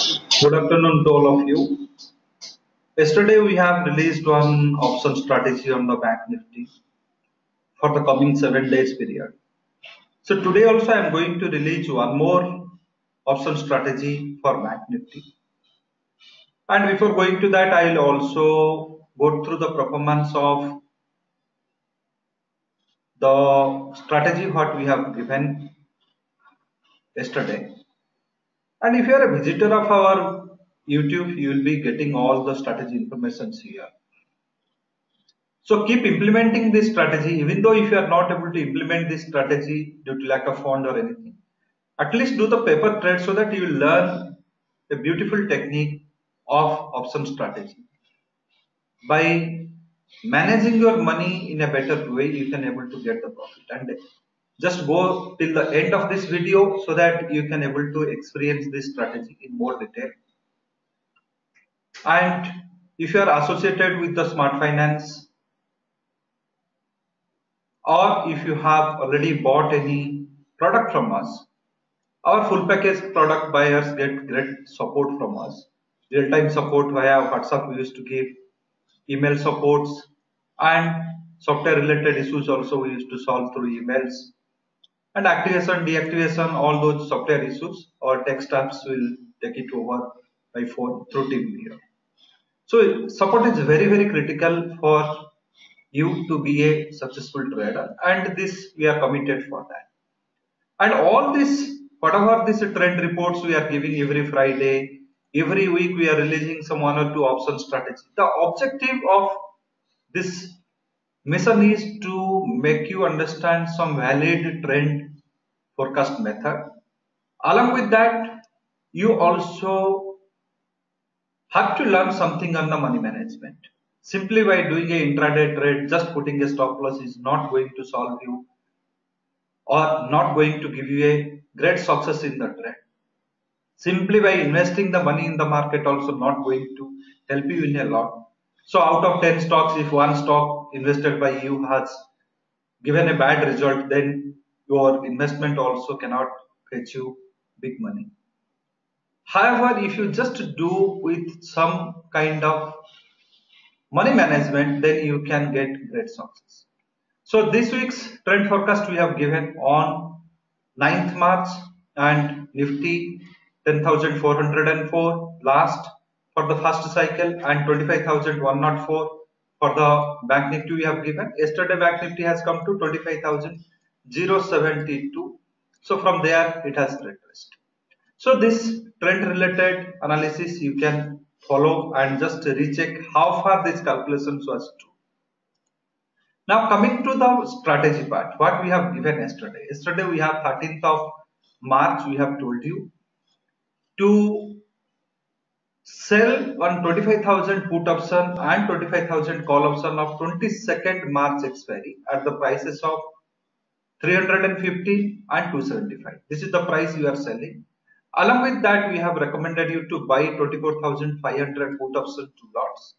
Good afternoon to all of you. Yesterday we have released one option strategy on the Bank Nifty for the coming 7 days period. So today also I am going to release one more option strategy for Bank Nifty. And before going to that, I will also go through the performance of the strategy what we have given yesterday. And if you are a visitor of our YouTube, you will be getting all the strategy informations here. So keep implementing this strategy, even though if you are not able to implement this strategy due to lack of fund or anything, at least do the paper trade so that you will learn a beautiful technique of option strategy. By managing your money in a better way, you can able to get the profit. And just go till the end of this video so that you can able to experience this strategy in more detail. And if you are associated with the Smart Finance, or if you have already bought any product from us, our full package product buyers get great support from us. Real-time support via WhatsApp we used to give, email supports, and software related issues also we used to solve through emails. And activation, deactivation, all those software issues, our tech staffs will take it over by phone through team here. So support is very critical for you to be a successful trader, and this we are committed for that. And all this, whatever this trend reports we are giving every Friday, every week we are releasing some one or two option strategy. The objective of this mission is to make you understand some valid trend forecast method. Along with that, you also have to learn something on the money management. Simply by doing a intraday trade, just putting a stop loss is not going to solve you or not going to give you a great success in the trade. Simply by investing the money in the market also not going to help you in a lot. So out of 10 stocks, if one stock invested by you has given a bad result, then your investment also cannot fetch you big money. However, if you just do with some kind of money management, then you can get great success. So this week's trend forecast we have given on 9th March, and Nifty 10,404 last for the first cycle and 25,104 for the Bank Nifty we have given. Yesterday Bank Nifty has come to 25,072. So from there it has retraced. So this trend related analysis you can follow and just recheck how far this calculations was true. Now coming to the strategy part, what we have given yesterday. Yesterday we have 13th of March, we have told you to sell on 25,000 put option and 25,000 call option of 22nd March expiry at the prices of 350 and 275. This is the price you are selling. Along with that, we have recommended you to buy 24,500 put option 2 lots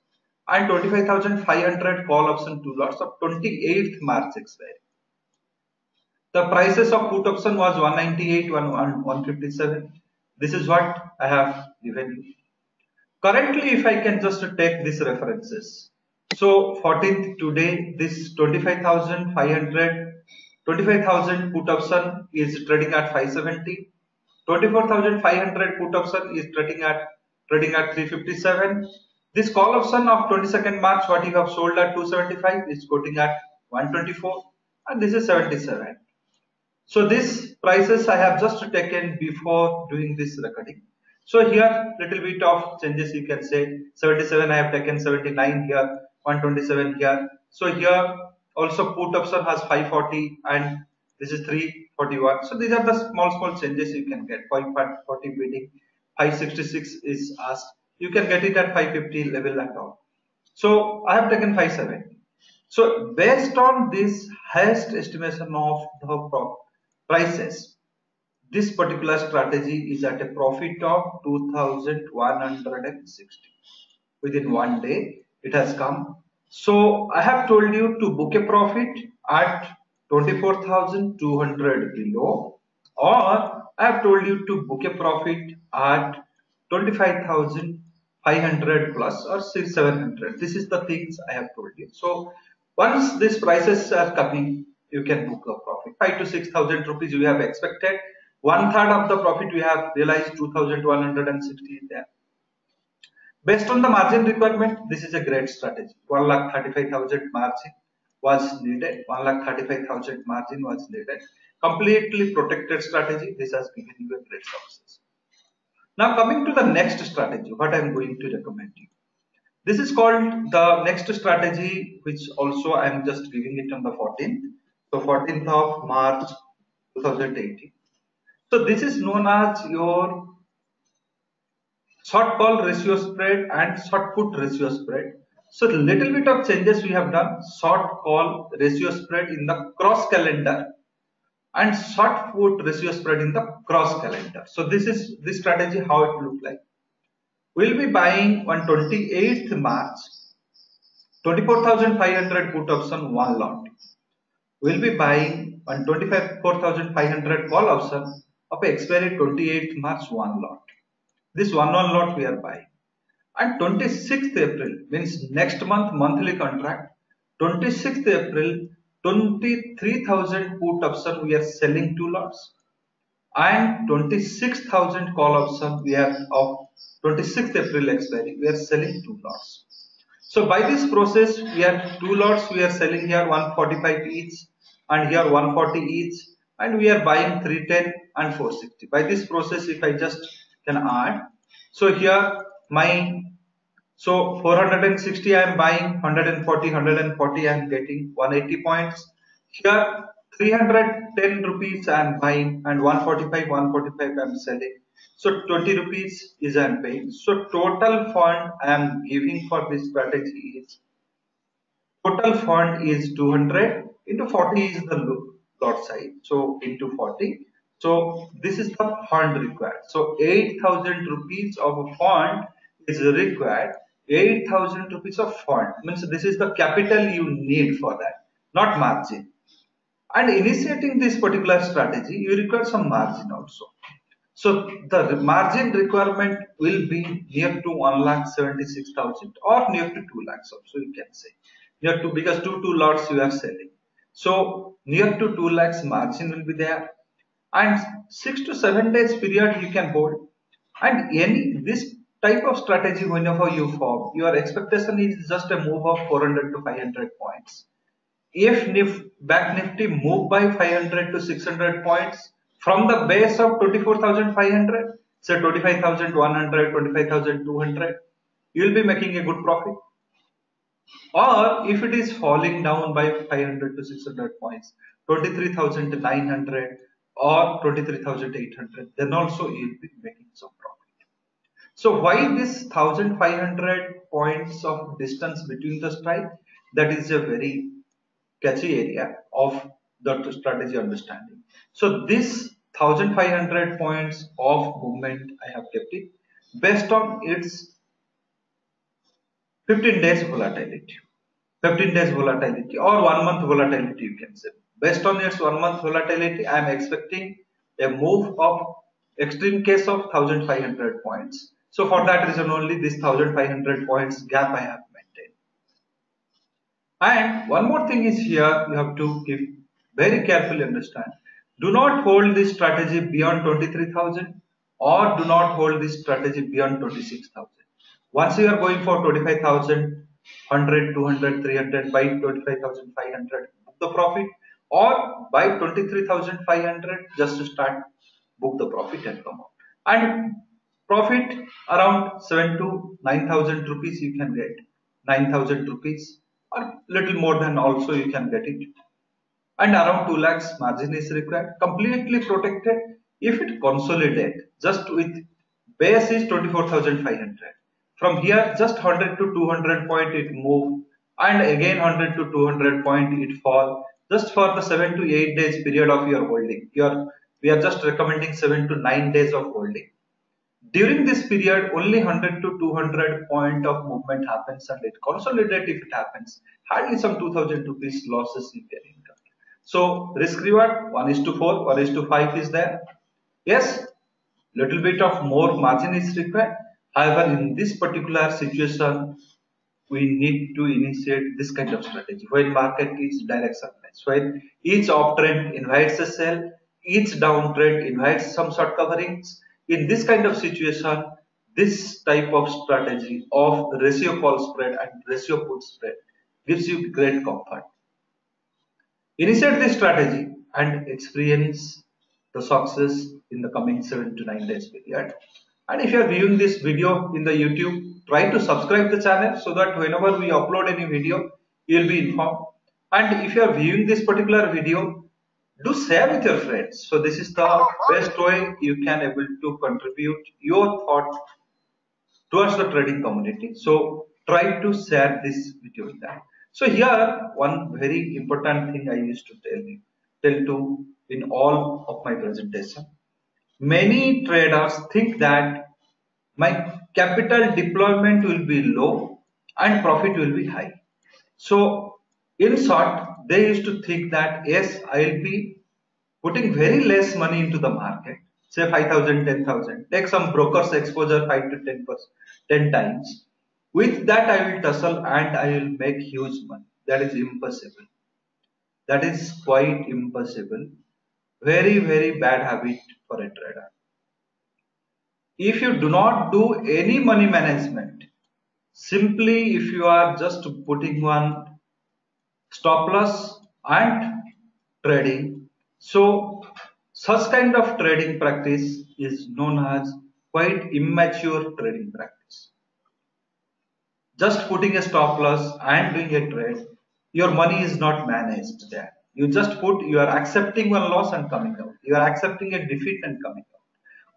and 25,500 call option 2 lots of 28th March expiry. The prices of put option was 198 and 157. This is what I have given you. Currently, if I can just take these references. So 14th today, this 25,000 put option is trading at 570. 24,500 put option is trading at 357. This call option of 22nd March, what you have sold at 275 is quoting at 124, and this is 77. So these prices I have just taken before doing this recording. So here little bit of changes you can say. 77 I have taken, 79 here, 127 here. So here also put option has 540 and this is 341. So these are the small changes you can get. 540 bidding, 566 is asked. You can get it at 550 level and all. So I have taken 57. So based on this highest estimation of the prices, this particular strategy is at a profit of 2,160. Within one day it has come. So I have told you to book a profit at 24,200 below, or I have told you to book a profit at 25,500 plus or 700. This is the things I have told you. So once these prices are coming, you can book a profit. 5 to 6,000 rupees you have expected. One third of the profit we have realized 2,160 there. Based on the margin requirement, this is a great strategy. 1,35,000 margin was needed. 1,35,000 margin was needed. Completely protected strategy. This has given you a great success. Now coming to the next strategy, what I am going to recommend you. This is called the next strategy, which also I am just giving it on the 14th. So 14th of March 2018. So this is known as your short call ratio spread and short put ratio spread. So the little bit of changes we have done. Short call ratio spread in the cross calendar and short put ratio spread in the cross calendar. So this is this strategy how it look like. We'll be buying on 28th March 24,500 put option one lot. We'll be buying on 24,500 call option of expiry 28th March one lot. This one lot we are buying. And 26th April means next month monthly contract. 26th April 23,000 put option we are selling two lots. And 26,000 call option we are of 26th April expiry we are selling two lots. So by this process we have two lots we are selling here 145 each and here 140 each and we are buying 310 and 460. By this process if I just can add, so here my 460 I am buying, 140 I am getting 180 points. Here 310 rupees I am buying and 145 I am selling. So 20 rupees is I am paying. So total fund I am giving for this strategy is, total fund is 200 into 40 is the lot size. So into 40. So this is the fund required. So 8,000 rupees of a fund is required. 8,000 rupees of fund means this is the capital you need for that, not margin. And initiating this particular strategy, you require some margin also. So the margin requirement will be near to 1,76,000 or near to 2 lakhs also you can say. Near to, because two lots you are selling. So near to 2 lakhs margin will be there. And 6 to 7 days period you can hold. And any this type of strategy whenever you form, your expectation is just a move of 400 to 500 points. If back nifty move by 500 to 600 points from the base of 24,500, say 25,100, 25,200, you will be making a good profit. Or if it is falling down by 500 to 600 points, 23,900 or 23,800, then also you will be making some profit. So why this 1,500 points of distance between the strike? That is a very catchy area of the strategy understanding. So this 1,500 points of movement I have kept it based on its 15 days volatility. 15 days volatility or 1 month volatility you can say. Based on its 1 month volatility, I am expecting a move of extreme case of 1,500 points. So for that reason only this 1,500 points gap I have maintained. And one more thing is here you have to give very carefully understand. Do not hold this strategy beyond 23,000 or do not hold this strategy beyond 26,000. Once you are going for 25,000, 100, 200, 300, by 25,500 book the profit, or by 23,500 just to start book the profit and come out. And profit around 7 to 9,000 rupees you can get, 9,000 rupees or little more than also you can get it. And around 2 lakhs margin is required, completely protected. If it consolidate just with base is 24,500. From here just 100 to 200 point it move and again 100 to 200 point it fall just for the 7 to 8 days period of your holding. We are just recommending 7 to 9 days of holding. During this period only 100 to 200 point of movement happens and it consolidate if it happens. Hardly some 2,000 rupees losses you can incur. So risk reward 1:4, 1:5 is there. Yes, little bit of more margin is required. However, in this particular situation, we need to initiate this kind of strategy when market is directionless, when each uptrend invites a sell, each downtrend invites some short coverings. In this kind of situation, this type of strategy of ratio call spread and ratio put spread gives you great comfort. Initiate this strategy and experience the success in the coming 7 to 9 days period. And if you are viewing this video in the YouTube, try to subscribe the channel so that whenever we upload any video, you will be informed. And if you are viewing this particular video, do share with your friends. So this is the best way you can able to contribute your thought towards the trading community. So try to share this video with them. So here one very important thing I used to tell to in all of my presentation. Many traders think that my capital deployment will be low and profit will be high. So in short, they used to think that yes, I will be putting very less money into the market, say 5,000, 10,000, take some broker's exposure 5 to 10 times. With that, I will tussle and I will make huge money. That is impossible. That is quite impossible. Very, very bad habit for a trader. If you do not do any money management, simply if you are just putting one stop loss and trading, so such kind of trading practice is known as quite immature trading practice. Just putting a stop loss and doing a trade, your money is not managed there. You just put, you are accepting one loss and coming out. You are accepting a defeat and coming out.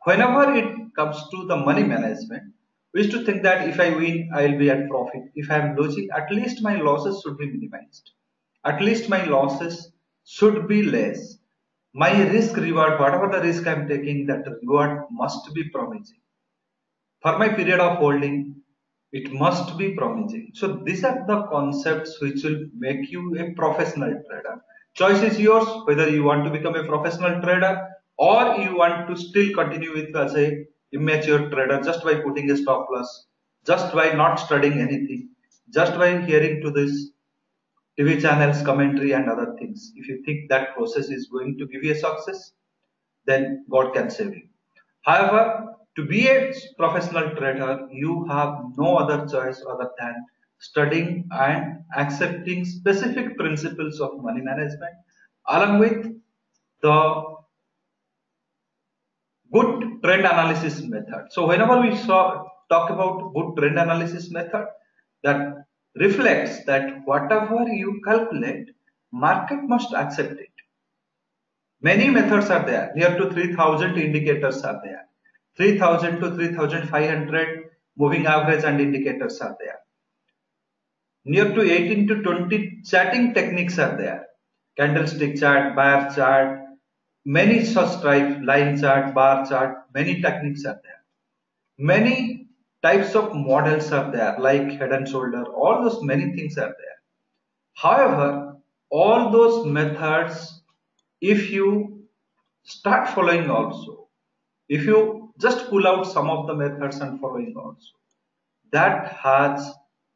Whenever it comes to the money management, we used to think that if I win, I will be at profit. If I am losing, at least my losses should be minimized. At least my losses should be less. My risk reward, whatever the risk I am taking, that reward must be promising. For my period of holding, it must be promising. So these are the concepts which will make you a professional trader. Choice is yours whether you want to become a professional trader or you want to still continue with as a immature trader just by putting a stop loss, just by not studying anything, just by hearing to this TV channels, commentary and other things. If you think that process is going to give you a success, then God can save you. However, to be a professional trader, you have no other choice other than studying and accepting specific principles of money management along with the good trend analysis method. So whenever we talk about good trend analysis method, that reflects that whatever you calculate, market must accept it. Many methods are there. Near to 3,000 indicators are there. 3,000 to 3,500 moving average and indicators are there. Near to 18 to 20 charting techniques are there. Candlestick chart, bar chart, many such types, line chart, bar chart, many techniques are there. Many types of models are there like head and shoulder, all those many things are there. However, all those methods, if you start following also, if you just pull out some of the methods and following also, that has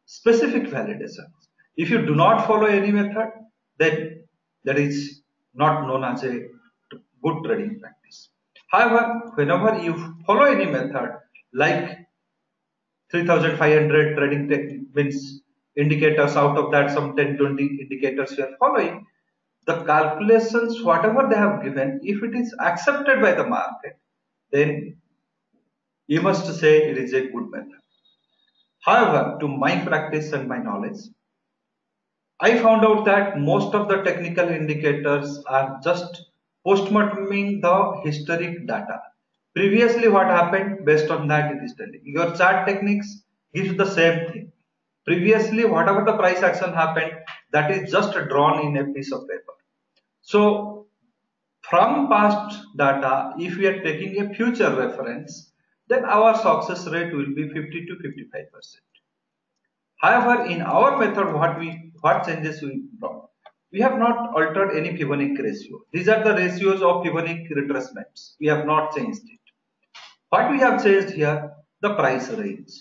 specific validations. If you do not follow any method, then that is not known as a good trading practice. However, whenever you follow any method like 3,500 trading technique means indicators, out of that some 10-20 indicators you are following, the calculations whatever they have given, if it is accepted by the market, then you must say it is a good method. However, to my practice and my knowledge, I found out that most of the technical indicators are just postmorteming the historic data. Previously what happened, based on that it is telling. Your chart techniques gives the same thing. Previously whatever the price action happened, that is just drawn in a piece of paper. So from past data, if we are taking a future reference, then our success rate will be 50 to 55%. However, in our method, what changes we brought? We have not altered any Fibonacci ratio. These are the ratios of Fibonacci retracements. We have not changed it. What we have changed here, the price range.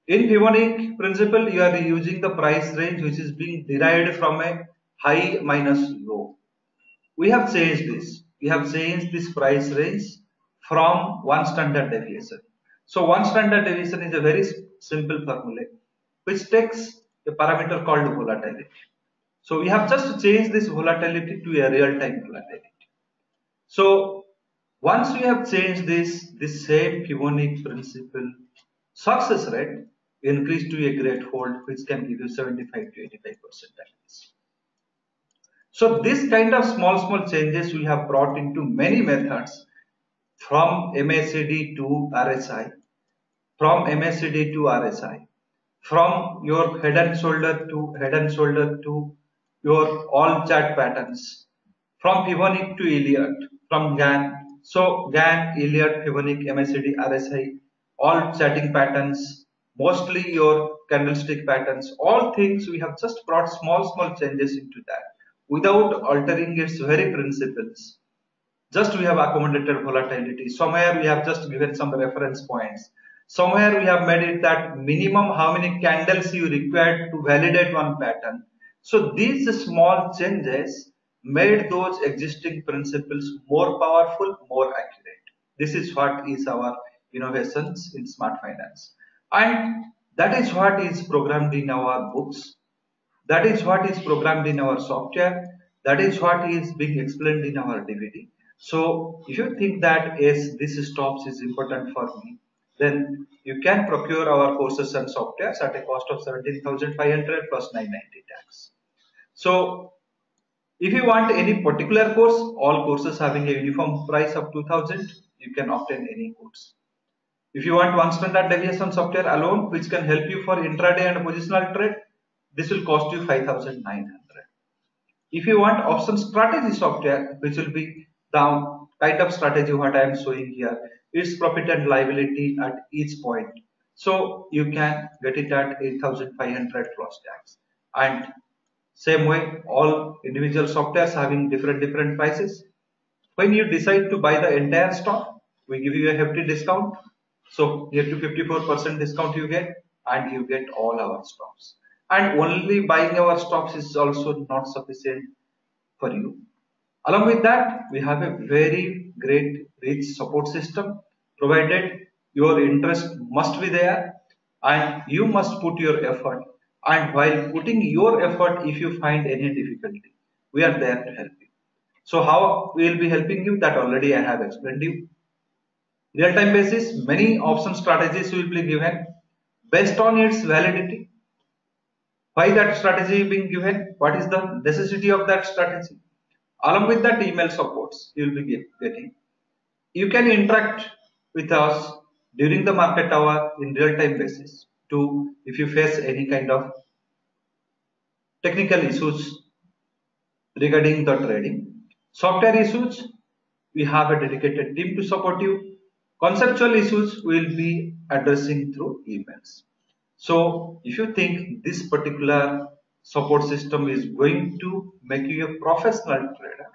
In Pivonic principle, you are using the price range which is being derived from a high minus low. We have changed this. We have changed this price range from one standard deviation. So one standard deviation is a very simple formula which takes a parameter called volatility. So we have just changed this volatility to a real-time volatility. So once we have changed this same Pivonic principle success rate increased to a great hold which can give you 75 to 85% at least. So this kind of small changes we have brought into many methods from MACD to RSI, from MACD to RSI, from your head and shoulder to your all chart patterns, from Pivonic to Elliott, from GAN. So GAN, Elliott, Pivonic, MACD, RSI, all charting patterns, mostly your candlestick patterns, all things we have just brought small changes into that without altering its very principles. Just we have accommodated volatility. Somewhere we have just given some reference points. Somewhere we have made it that minimum how many candles you require to validate one pattern. So these small changes made those existing principles more powerful, more accurate. This is what is our innovations in smart finance. And that is what is programmed in our books. That is what is programmed in our software. That is what is being explained in our DVD. So if you think that yes, this stops is important for me, then you can procure our courses and softwares at a cost of 17,500 plus 990 tax. So if you want any particular course, all courses having a uniform price of 2,000, you can obtain any course. If you want one standard deviation software alone, which can help you for intraday and positional trade, this will cost you 5,900. If you want option strategy software, which will be the kind of strategy what I am showing here, its profit and liability at each point. So you can get it at 8,500 plus tax. And same way, all individual softwares having different prices. When you decide to buy the entire stock, we give you a hefty discount. So near to 54% discount you get, and you get all our stocks. And only buying our stocks is also not sufficient for you. Along with that, we have a very great rich support system, provided your interest must be there and you must put your effort. And while putting your effort, if you find any difficulty, we are there to help you. So how we will be helping you, that already I have explained you. Real time basis, many option strategies will be given based on its validity. Why that strategy being given? What is the necessity of that strategy? Along with that, email supports you will be getting. You can interact with us during the market hour in real time basis to if you face any kind of technical issues regarding the trading. Software issues, we have a dedicated team to support you. Conceptual issues we will be addressing through emails. So if you think this particular support system is going to make you a professional trader,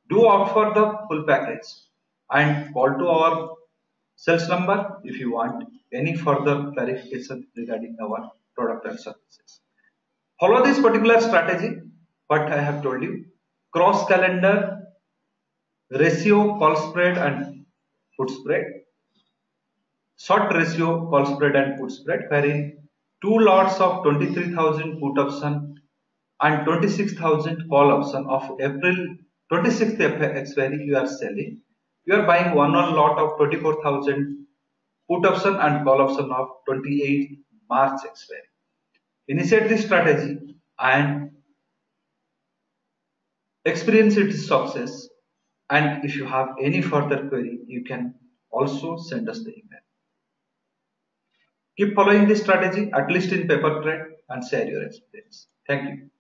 do opt for the full package and call to our sales number if you want any further clarification regarding our product and services. Follow this particular strategy, what I have told you. Cross calendar, ratio, call spread and put spread. Short ratio, call spread and put spread, wherein two lots of 23,000 put option and 26,000 call option of April 26th expiry you are selling. You are buying one lot of 24,000 put option and call option of 28th March expiry. Initiate this strategy and experience its success. And if you have any further query, you can also send us the email. Keep following this strategy, at least in paper trade, and share your experience. Thank you.